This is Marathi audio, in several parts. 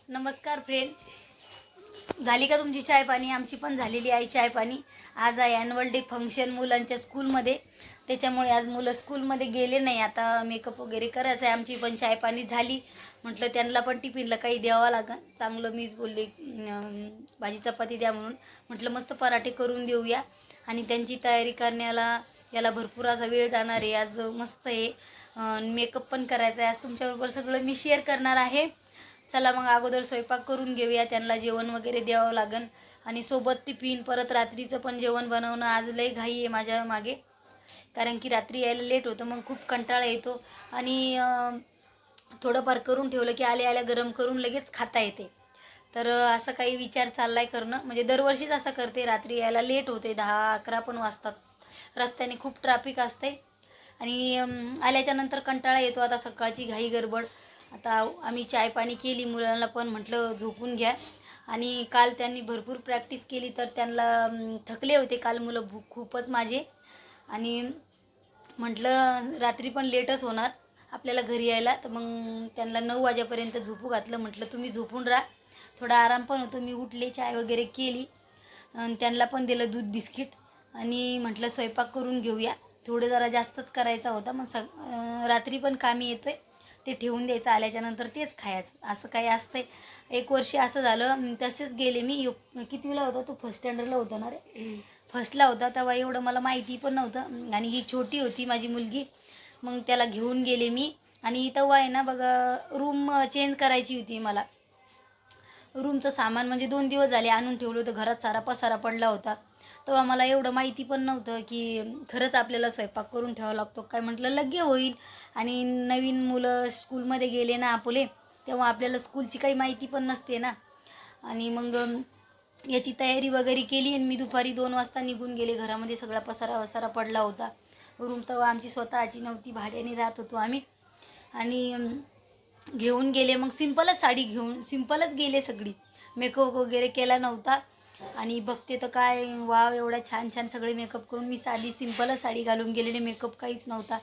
नमस्कार फ्रेंड, झाली का तुमची चाय पाणी? आमची पण झालेली आहे चाय पाणी. आज आहे ॲन्युअल डे फंक्शन मुलांच्या स्कूलमध्ये, त्याच्यामुळे आज मुलं स्कूलमध्ये गेले नाही. आता मेकअप वगैरे करायचं आहे. आमची पण चाय पाणी झाली. म्हटलं त्यांना पण टिफिनला काही द्यावं लागेल. चांगलं मीच बोलले भाजी चपाती द्या म्हणून. म्हटलं मस्त पराठे करून देऊया आणि त्यांची तयारी करण्याला याला भरपूर असा वेळ जाणार आहे. आज मस्त आहे, मेकअप पण करायचा आहे. आज तुमच्याबरोबर सगळं मी शेअर करणार आहे. चला मग अगोदर स्वयंपाक करून घेऊया, त्यांना जेवण वगैरे द्यावं लागेल आणि सोबत टिफिन, परत रात्रीचं पण जेवण बनवणं. आज लई घाई आहे माझ्या मागे, कारण की रात्री यायला लेट होतं, मग खूप कंटाळा येतो आणि थोडंफार करून ठेवलं की आल्या आल्या गरम करून लगेच खाता येते. तर असं काही विचार चाललाय करणं, म्हणजे दरवर्षीच असं करते. रात्री यायला लेट होते, 10-11 पण वाजतात. रस्त्याने खूप ट्रॅफिक असते आणि आल्याच्या नंतर कंटाळा येतो. आता सकाळची घाई गडबड. आता आम्ही चाय पाणी केली, मुलांना पण म्हटलं झोपून घ्या. आणि काल त्यांनी भरपूर प्रॅक्टिस केली, तर त्यांना थकले होते काल मुलं खूपच माझे. आणि म्हटलं रात्री पण लेटच होणार आपल्याला घरी यायला, तर मग त्यांना 9 वाजेपर्यंत झोपू घातलं. म्हटलं तुम्ही झोपून राहा, थोडा आराम पण होतो. मी उठले, चाय वगैरे केली आणि त्यांना पण दिलं दूध बिस्किट आणि म्हटलं स्वयंपाक करून घेऊया. थोडं जरा जास्तच करायचा होता, मग रात्री पण कामी येतोय, ते ठेवून द्यायचं, आल्याच्यानंतर तेच खायचं. असं काही असतंय. एक वर्षी असं झालं, तसेच गेले मी. कितवीला होता तो? फर्स्ट स्टँडर्डला होता ना रे? फर्स्टला होता तेव्हा. एवढं मला माहिती पण नव्हतं आणि ही छोटी होती माझी मुलगी. मग त्याला घेऊन गेले मी आणि तेव्हा आहे ना बघा, रूम चेंज करायची होती मला. रूमचं सामान म्हणजे 2 दिवस झाले आणून ठेवलं होतं, घरात सारा पसारा पडला होता. तेव्हा मला एवढं माहिती पण नव्हतं की खरंच आपल्याला स्वयंपाक करून ठेवावा लागतो काय. म्हटलं लगे होईल. आणि नवीन मुलं स्कूलमध्ये गेले ना आपले, तेव्हा आपल्याला स्कूलची काही माहिती पण नसते ना. आणि मग याची तयारी वगैरे केली आणि मी दुपारी 2 वाजता निघून गेले. घरामध्ये सगळा पसारा वसारा पडला होता. रूम तेव्हा आमची स्वतःची नव्हती, भाड्याने राहत होतो आम्ही. आणि घेऊन गेले. मग सिंपलच साडी घेऊन सिंपलच गेले सगळी. मेकअप वगैरे केला नव्हता आणि बघते तर काय वाव, एवढा छान छान सगळे मेकअप करून मी साधी सिंपलच साडी घालून गेलेले. मेकअप काहीच नव्हता.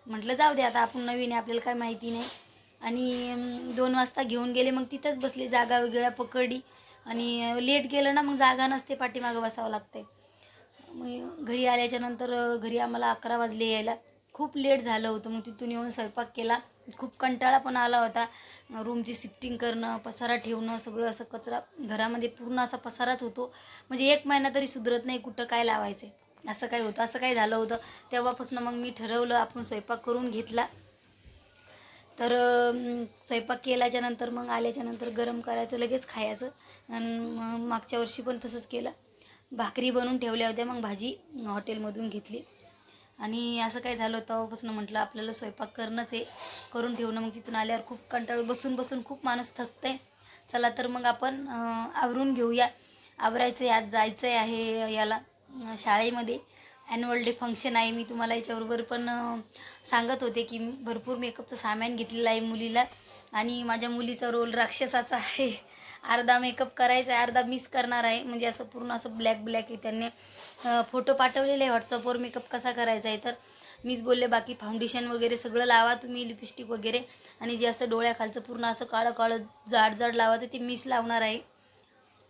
म्हटलं जाऊ दे आता, आपण नवीन आहे, आपल्याला काय माहिती नाही. आणि 2 वाजता घेऊन गेले. मग तिथंच बसले, जागा वगैरे पकडली. आणि लेट गेलं ना मग जागा नसते, पाठीमागं बसावं लागते. मग घरी आल्याच्या नंतर घरी आम्हाला 11 वाजले यायला. खूप लेट झालं होतं. मग तिथून येऊन स्वयंपाक केला. खूप कंटाळा पण आला होता. रूमची शिफ्टिंग करणं, पसारा ठेवणं, सगळं असं कचरा घरामध्ये पूर्ण असा पसाराच होतो. म्हणजे 1 महिना तरी सुधरत नाही कुठं काय लावायचं, असं काय होतं. असं काय झालं होतं. तेव्हापासून मग मी ठरवलं, आपण स्वयंपाक करून घेतला. तर स्वयंपाक केल्याच्या नंतर मग आल्याच्या नंतर गरम करायचं, लगेच खायचं. आणि मागच्या वर्षी पण तसंच केलं. भाकरी बनवून ठेवल्या होत्या, मग भाजी हॉटेलमधून घेतली. आणि असं काय झालं, तेव्हापासून म्हटलं आपल्याला स्वयंपाक करणंच आहे, करून ठेवणं. मग तिथून आल्यावर खूप कंटाळू, बसून बसून खूप माणूस थकतंय. चला तर मग आपण आवरून घेऊया. आवरायचं आहे, आज जायचं आहे याला शाळेमध्ये. ॲन्युअल डे फंक्शन आहे. मी तुम्हाला याच्याबरोबर पण सांगत होते की भरपूर मेकअपचं सामान घेतलेलं आहे मुलीला. आणि माझ्या मुलीचा रोल राक्षसाचा आहे. अर्धा मेकअप करायचा आहे, अर्धा मिस करणार आहे. म्हणजे असं पूर्ण असं ब्लॅक ब्लॅक आहे. त्यांनी फोटो पाठवलेले आहे व्हॉट्सअपवर मेकअप कसा करायचा आहे. तर मीच बोलले बाकी फाउंडेशन वगैरे सगळं लावा तुम्ही, लिपस्टिक वगैरे. आणि जे असं डोळ्याखालचं पूर्ण असं काळं काळं जाड जाड लावायचं ते मीच लावणार आहे.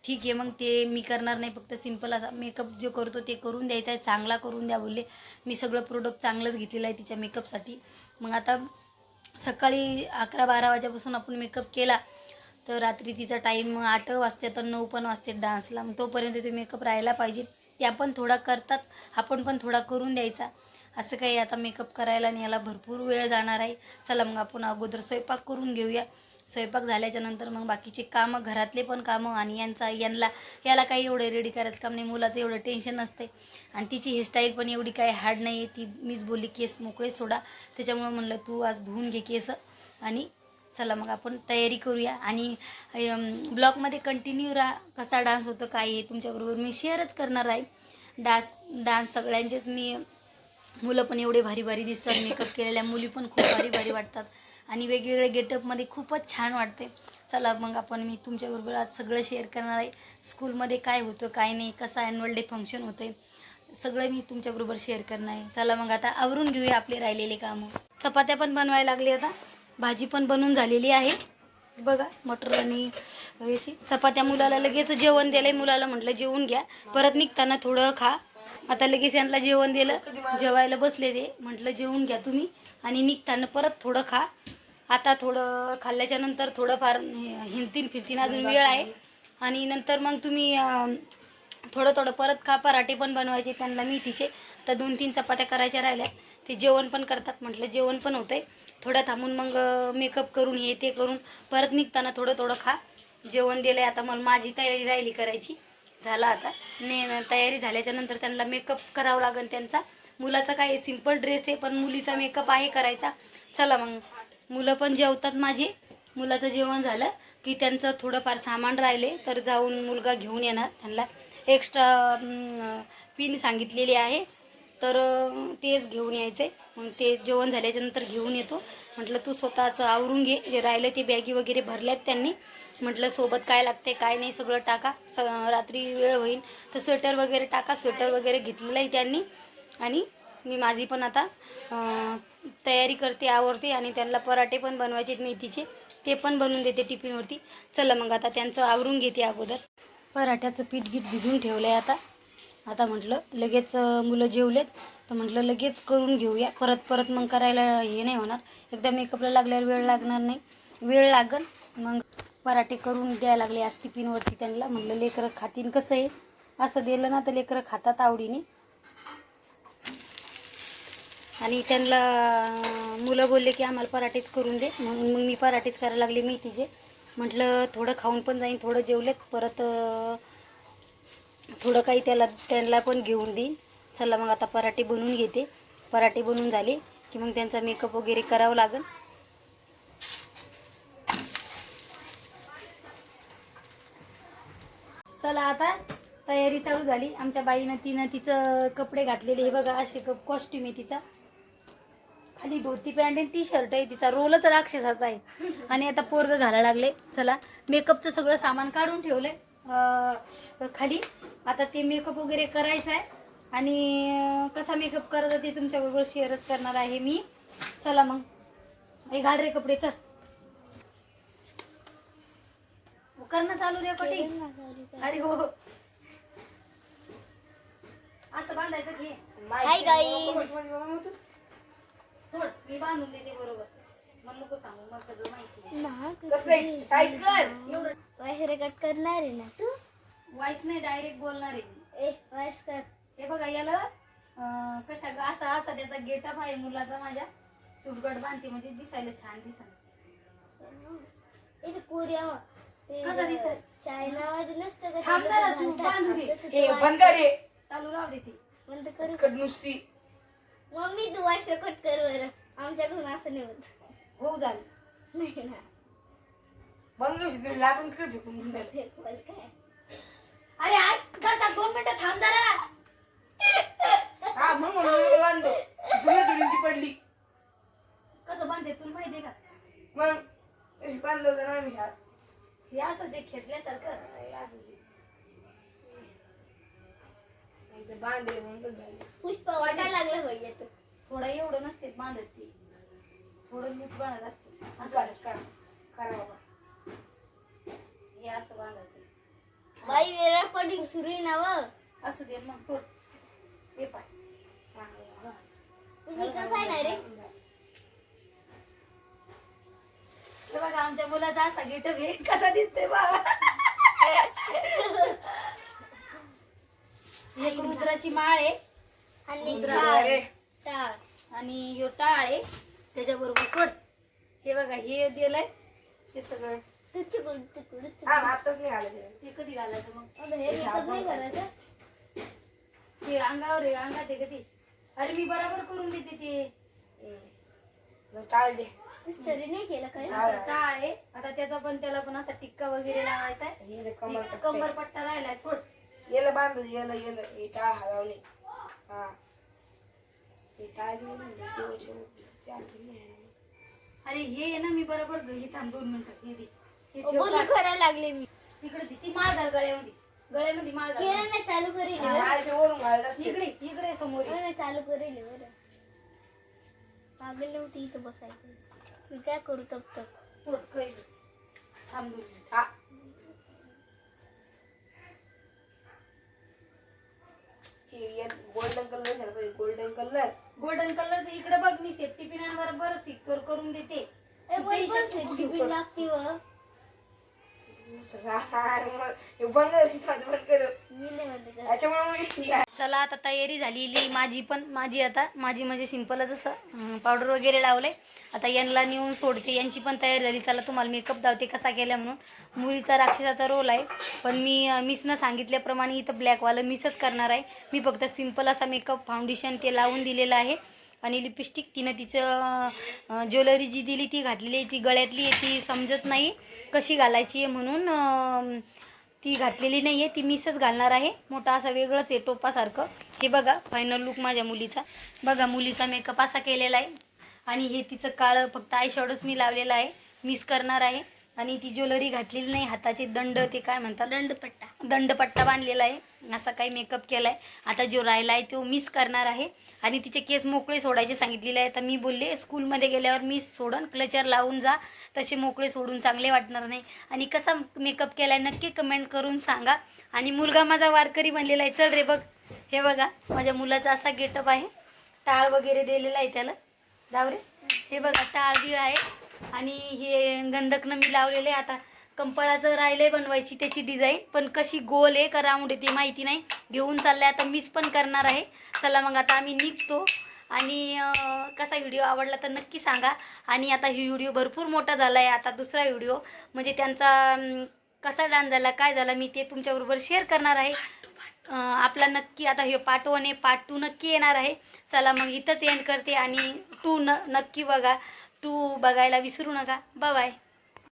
ठीक आहे, मग ते मी करणार नाही, फक्त सिंपल असा मेकअप जो करतो ते करून द्यायचा आहे. चांगला करून द्या बोलले. मी सगळं प्रोडक्ट चांगलंच घेतलेलं आहे तिच्या मेकअपसाठी. मग आता सकाळी 11-12 वाजेपासून आपण मेकअप केला तर रात्री तिचा टाईम 8 वाजते तर 9 पण वाजते डान्सला. मग तोपर्यंत ते मेकअप राहायला पाहिजे. त्या पण थोडा करतात, आपण पण थोडा करून द्यायचा. असं काही आता मेकअप करायला आणि याला भरपूर वेळ जाणार आहे. चला मग आपण अगोदर स्वयंपाक करून घेऊया. स्वयंपाक झाल्याच्या नंतर मग बाकीचे कामं, घरातले पण कामं. आणि याला काही एवढं रेडी करायचं काम नाही. मुलाचं एवढं टेन्शन नसते. आणि तिची हेअरस्टाईल पण एवढी काही हार्ड नाही आहे. ती मीच बोलली केस मोकळे सोडा, त्याच्यामुळे म्हणलं तू आज धुवून घे केस. आणि चला मग आपण तयारी करूया. आणि ब्लॉगमध्ये कंटिन्यू राहा. कसा डान्स होतं काय आहे तुमच्याबरोबर मी शेअरच करणार आहे. डान्स सगळ्यांचेच. मुलं पण एवढे भारी भारी दिसतात, मेकअप केलेल्या मुली पण खूप भारी भारी वाटतात. आणि वेगवेगळ्या गेटअपमध्ये खूपच छान वाटते. चला मग मी तुमच्याबरोबर आज सगळं शेअर करणार आहे. स्कूलमध्ये काय होतं काय नाही, कसं ॲन्युअल डे फंक्शन होतं आहे, सगळं मी तुमच्याबरोबर शेअर करणार आहे. चला मग आता आवरून घेऊया आपले राहिलेले कामं. चपात्या पण बनवायला लागले. आता भाजी पण बनवून झालेली आहे. बघा मटर आणि याची चपात्या. मुलाला लगेच जेवण दिलंय. मुलाला म्हटलं जेवून घ्या, परत निघताना थोडं खा. आता लगेच यांना जेवण दिलं, जेवायला बसले ते. म्हटलं जेवून घ्या तुम्ही आणि निघताना परत थोडं खा. आता थोडं खाल्ल्याच्या नंतर थोडंफार हिंडतीन फिरतीन, अजून वेळ आहे. आणि नंतर मग तुम्ही थोडं थोडं परत खा. पराठे पण बनवायचे त्यांना मेथीचे, तर 2-3 चपात्या करायच्या राहिल्यात. ते जेवण पण करतात. म्हटलं जेवण पण होतंय. थोडं थांबून मग मेकअप करून हे ते करून परत निघताना थोडं थोडं खा. जेवण दिलं आहे. आता मला माझी तयारी राहिली करायची. झालं आता तयारी झाल्याच्या नंतर त्यांना मेकअप करावं लागेल त्यांचा. मुलाचा काय सिंपल ड्रेस आहे, पण मुलीचा मेकअप आहे करायचा. चला मग मुलं पण जेवतात माझी. मुलाचं जेवण झालं की त्यांचं थोडंफार सामान राहिले तर जाऊन मुलगा घेऊन येणार. त्यांना एक्स्ट्रा पिन सांगितलेली आहे, तर तेच घेऊन यायचे. मग ते जेवण झाल्याच्या नंतर घेऊन येतो. म्हटलं तू स्वतःचं आवरून घे, जे राहिलं ते बॅगी वगैरे भरल्यात त्यांनी. म्हटलं सोबत काय लागते काय नाही सगळं टाका, रात्री वेळ होईल तर स्वेटर वगैरे टाका. स्वेटर वगैरे घेतलेलं आहे त्यांनी. आणि मी माझी पण आता तयारी करते, आवरते. आणि त्यांना पराठे पण बनवायचे मेथीचे, ते पण बनवून देते टिफिनवरती. चला मग आता त्यांचं आवरून घेते अगोदर. पराठ्याचं पीठ गीठ भिजून ठेवलं आहे आता म्हटलं लगेच मुलं जेवलेत तर म्हटलं लगेच करून घेऊया. परत मग करायला हे नाही होणार. एकदा मेकअपला लागल्यावर वेळ लागणार नाही, वेळ लागन. मग पराठे करून द्यायला लागले आज टिफिनवरती त्यांना. म्हटलं लेकरं खातीन, कसं आहे असं दिलं ना तर लेकरं खातात आवडीने. आणि त्यांना मुलं बोलले की आम्हाला पराठेच करून दे, मग मी पराठेच करायला लागले मेथीचे. म्हटलं थोडं खाऊन पण जाईन. थोडं जेवलेत, परत थोडं काही त्यांना पण घेऊन देईन. चला मग आता पराठे बनवून घेते. पराठे बनवून झाले की मग त्यांचा मेकअप वगैरे करावं लागेल. चला आता तयारी चालू झाली. आमच्या बाईनं तिचं कपडे घातलेले हे बघा, असे कॉस्ट्युम आहे तिचा. खाली धोती पॅन्ट आणि टी शर्ट आहे तिचा. रोलच राक्षसाचा आहे. आणि आता पोरग घालायला लागले. चला मेकअपचं सगळं सामान काढून ठेवलंय खाली. आता ते मेकअप वगैरे करायचं आहे. आणि कसा मेकअप करायचा ते तुमच्याबरोबर शेअरच करणार आहे मी. चला मग हे घाल रे कपडे, चल. करणं चालू रे कटिंग. अरे हो, असं बांधायचं घे. हाय गाईस, सोड मी बांधून देते बरोबर. मला नको सांगू, मला सगळं माहिती ना टाईट कर. एवढं वॉइस रेकॉर्ड करणार आहे ना तू? वॉइस नाही, डायरेक्ट बोलणार आहे. वॉइस कर. हे बघा याला कशा असा असा त्याचा गेटअप आहे मुलाचा. माझ्या सूटगट बांधते म्हणजे दिसायला छान दिसत. इथे कोरिया कसा दिसत चायना मध्ये नसतं का? थांब जरा, सूट बांधू दे. ए बंद कर रे, चालू राहू दे ती. बंद कर कट नुसती. मम्मी तू वॉइस रेकॉर्ड कर बरं. आमच्याकडून असं नाही होत. हो झालं नाही ना. बंद कर. लागून कर फेकून द्यायला. फेकवाल काय? अरे आई जरा 2 मिनिटं थांब जरा. हा मग म्हणून बांधतो. दुरी पडली कसं बांधते तुला माहितीये का? मग बांधलं होतं ना मी शाळेत. हे असं जे खेचल्यासारखं बांधले म्हणून झाले. पुष्प वाटायला लागलं पाहिजे तर. थोडं एवढं नसते बांधत ती, थोडं नीट बांधत असते. करा बाबा. हे असं बांधायचं. बाई रेकॉर्डिंग सुरू आहे ना व. असू दे मग सोड. हे पाय तुझी काय पाहणार रे? हे बघा आमच्या मुलाचा असा गेटअप आहे. कसा दिसतोय बाबा. एक रुद्राची माळ आहे आणि टाळ आणि ह्यो टाळ आहे त्याच्याबरोबर. सोड हे बघा हे दिलंय ते सगळं. हा आताच नाही आलं ते. ते कधी घालायचं मग? हे मेकअप नाही करायचं. ते अंगावर आहे, अंगात आहे का ते? अरे मी बरोबर करून देते ते. टाळ दे. तरी नाही केलं काय? असं टाळ आहे. आता त्याचा पण त्याला पण असा टिक्का वगैरे लावायचा आहे. हे कमर कंबर पट्टा राहिलाय. सोड याला बांध. याला हे टाळ हलवणे. हा हे टाळ अरे हे आहे ना मी बरोबर हे थांब 2 मिनिटं. हे दे हे ठेव. बंद करायला लागले मी. तिकडे दे. ती माळ घाल गळ्यामध्ये माळ घाल. केलं नाही चालू करेल बरं. टाळच्या वरून घालत असते. इकडे समोर ये. नाही चालू करेल बरं. पागल नव्हती इथं बसायचं. मी काय करू तब तक. सोड काही थांबू. हा. हे गोल्डन कलर झाला पाहिजे, गोल्डन कलर. गोल्डन कलर इकडे बघ, मी सेफ्टी पिन बरोबर सिक्युअर करून देते. टिफिन लागते व हे बंद कर. मी नाही म्हणते का. त्याच्यामुळे चला आता तयारी झालेली माझी म्हणजे सिंपलच असं पावडर वगैरे लावलंय. आता यांना नेऊन सोडते, यांची पण तयारी झाली. चला तुम्हाला मेकअप दावते कसा केला म्हणून. मुलीचा राक्षसाचा रोल आहे, पण मिसनं सांगितल्याप्रमाणे इथं ब्लॅकवालं मिसच करणार आहे. मी फक्त सिंपल असा मेकअप फाउंडेशन ते लावून दिलेलं आहे. आणि लिपस्टिक तिनं तिचं ज्वेलरी जी दिली ती घातलेली आहे, ती गळ्यातली आहे, ती समजत नाही कशी घालायची आहे म्हणून ती घातलेली नाही आहे, ती मिसच घालणार आहे. मोठा असा वेगळंच आहे टोपासारखं. हे बघा फायनल लुक माझ्या मुलीचा. बघा मुलीचा मेकअप असा केलेला आहे. आणि हे तिचं काळं फक्त आय शॅडोच मी लावलेला आहे, मिस करणार आहे. आणि ती ज्वेलरी घातलेली नाही, हाताचे दंड ते काय म्हणतात, दंडपट्टा बांधलेला आहे. असा काही मेकअप केला आहे. आता जो राहिला आहे तो मिस करणार आहे. आणि तिचे केस मोकळे सोडायचे सांगितलेले आहे. तर मी बोलले स्कूलमध्ये गेल्यावर मिस सोडून क्लचर लावून जा, तसे मोकळे सोडून चांगले वाटणार नाही. आणि कसा मेकअप केला आहे नक्की कमेंट करून सांगा. आणि मुलगा माझा वारकरी बनलेला आहे. चल रे बघ, हे बघा माझ्या मुलाचा असा गेटअप आहे. टाळ वगैरे दिलेला आहे त्याला. दावरे हे बघा टाळ बी आहे. आणि हे गंधकनं मी लावलेलं आहे. आता कंपाळाचं राहिलंय बनवायची त्याची डिझाईन, पण कशी गोल आहे का राऊंड आहे ते माहिती नाही. घेऊन चाललंय आता, मिस पण करणार आहे. चला मग आता आम्ही निघतो. आणि कसा व्हिडिओ आवडला तर नक्की सांगा. आणि आता ही व्हिडिओ भरपूर मोठा झाला आहे. आता दुसरा व्हिडिओ म्हणजे त्यांचा कसा डान्स झाला काय झाला मी ते तुमच्याबरोबर शेअर करणार आहे. आपला नक्की आता हे पार्ट 1 आहे, पार्ट 2 नक्की येणार आहे. चला मग इथंच एंड करते. आणि 2 नक्की बघा, 2 बघायला विसरू नका. Bye bye.